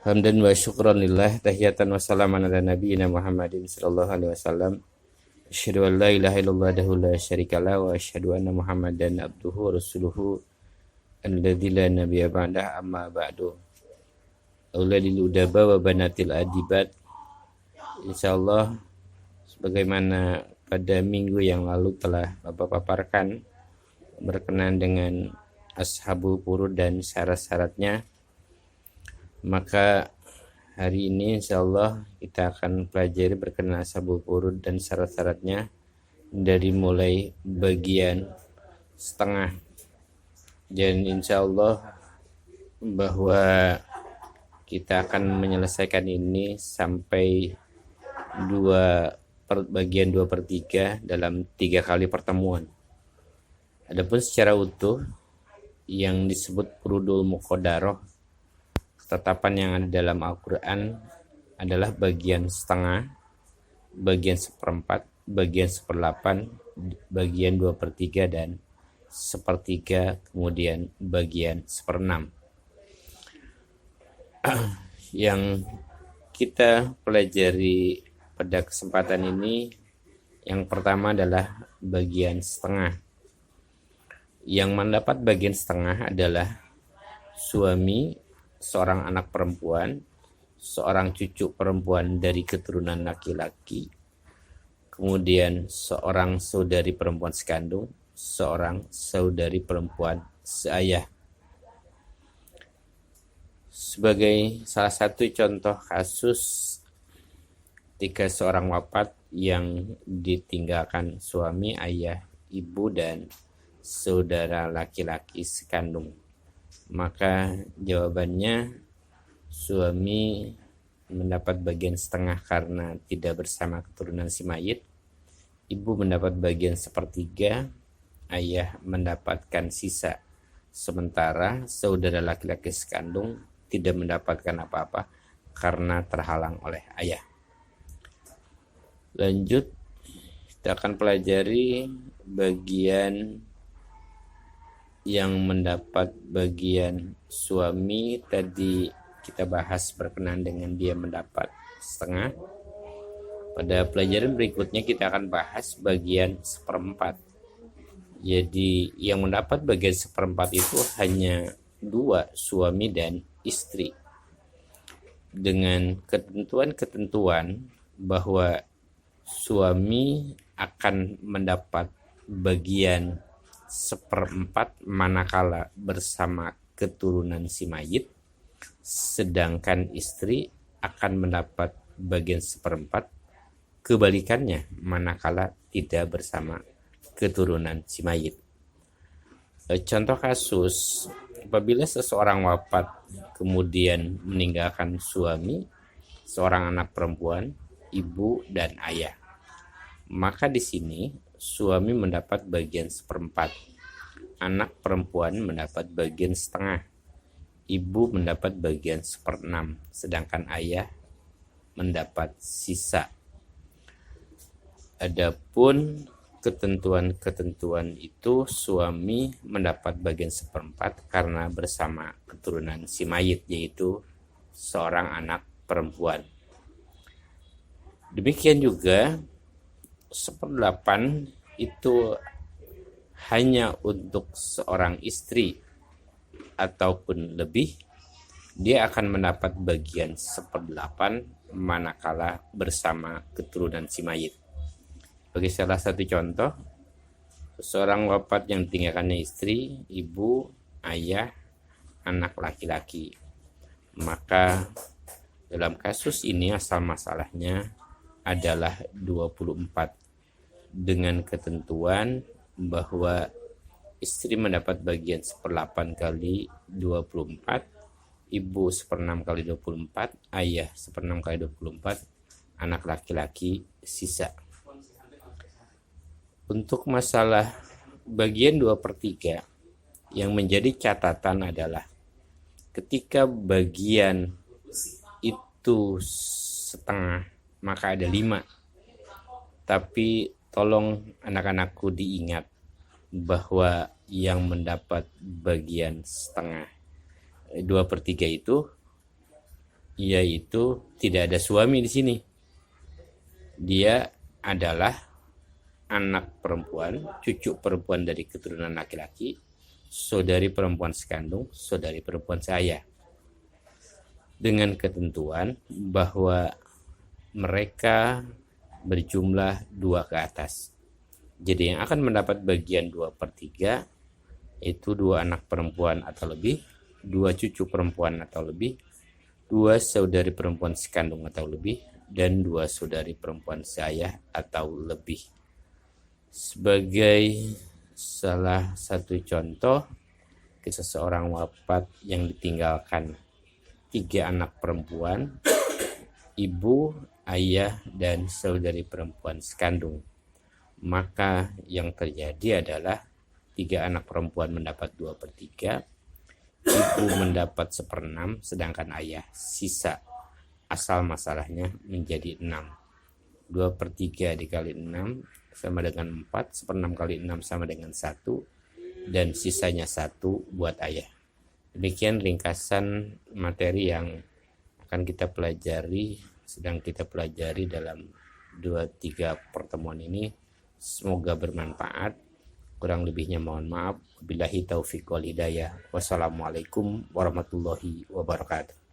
Hamdan wa syukran lillah, tahiyatan wa salaman ala nabiyina Muhammadin sallallahu alaihi wasallam. Asyhadu an la ilaha illallah wahdahu la syarikalah wa asyhadu anna Muhammadan abduhu wa rasuluhu alladzi la nabiyya ba'dah, amma ba'du. Auladil udaba wa banatil adibat. Insyaallah sebagaimana pada minggu yang lalu telah Bapak paparkan berkenaan dengan ashabul furud dan syarat-syaratnya, maka hari ini insyaallah kita akan pelajari berkenaan ashabul furud dan syarat-syaratnya dari mulai bagian setengah. Dan insyaallah bahwa kita akan menyelesaikan ini sampai bagian 2/3 dalam 3 kali pertemuan. Adapun secara utuh yang disebut furudul muqaddarah, ketetapan yang ada dalam Al-Quran adalah bagian setengah, bagian seperempat, bagian seperlapan, bagian 2/3 dan sepertiga, kemudian bagian seperenam. Yang kita pelajari pada kesempatan ini, yang pertama adalah bagian setengah. Yang mendapat bagian setengah adalah suami, seorang anak perempuan, seorang cucu perempuan dari keturunan laki-laki, kemudian seorang saudari perempuan sekandung, seorang saudari perempuan seayah. Sebagai salah satu contoh kasus ketika seorang wafat yang ditinggalkan suami, ayah, ibu, dan saudara laki-laki sekandung, maka jawabannya suami mendapat bagian setengah karena tidak bersama keturunan si mayit, ibu mendapat bagian sepertiga, ayah mendapatkan sisa, sementara saudara laki-laki sekandung tidak mendapatkan apa-apa karena terhalang oleh ayah. Lanjut, kita akan pelajari bagian yang mendapat bagian suami. Tadi kita bahas berkenaan dengan dia mendapat setengah. Pada pelajaran berikutnya kita akan bahas bagian seperempat. Jadi yang mendapat bagian seperempat itu hanya 2, suami dan istri, dengan ketentuan-ketentuan bahwa suami akan mendapat bagian seperempat manakala bersama keturunan si mayit, sedangkan istri akan mendapat bagian seperempat kebalikannya manakala tidak bersama keturunan si mayit. Contoh kasus, apabila seseorang wafat kemudian meninggalkan suami, seorang anak perempuan, ibu, dan ayah, maka di sini suami mendapat bagian seperempat, anak perempuan mendapat bagian setengah, ibu mendapat bagian seperenam, sedangkan ayah mendapat sisa. Adapun ketentuan-ketentuan itu, suami mendapat bagian seperempat karena bersama keturunan si mayit, yaitu seorang anak perempuan. Demikian juga 1/8 itu hanya untuk seorang istri ataupun lebih, dia akan mendapat bagian 1/8 manakala bersama keturunan si mayit. Bagi salah satu contoh, seorang wafat yang ditinggalkannya istri, ibu, ayah, anak laki-laki, maka dalam kasus ini asal masalahnya adalah 24, dengan ketentuan bahwa istri mendapat bagian 1/8 kali 24, ibu 1/6 kali 24, ayah 1/6 kali 24, anak laki-laki sisa. Untuk masalah bagian 2/3, yang menjadi catatan adalah ketika bagian itu setengah, maka ada 5. Tapi tolong anak-anakku diingat bahwa yang mendapat bagian setengah 2/3 itu yaitu tidak ada suami di sini. Dia adalah anak perempuan, cucu perempuan dari keturunan laki-laki, saudari perempuan sekandung, saudari perempuan seayah. Dengan ketentuan bahwa mereka berjumlah 2 ke atas. Jadi yang akan mendapat bagian 2/3 itu 2 anak perempuan atau lebih, 2 cucu perempuan atau lebih, 2 saudari perempuan sekandung atau lebih, dan 2 saudari perempuan seayah atau lebih. Sebagai salah satu contoh, seseorang wafat yang ditinggalkan 3 anak perempuan, ibu, ayah, dan saudari perempuan sekandung. Maka yang terjadi adalah 3 anak perempuan mendapat 2/3, ibu mendapat 1/6, sedangkan ayah sisa. Asal masalahnya menjadi 6. 2/3 dikali 6 sama dengan 4, 1/6 kali 6 sama dengan 1, dan sisanya 1 buat ayah. Demikian ringkasan materi yang akan kita pelajari, sedang kita pelajari dalam 2-3 pertemuan ini. Semoga bermanfaat. Kurang lebihnya mohon maaf. Wabillahi taufiq wal hidayah. Wassalamualaikum warahmatullahi wabarakatuh.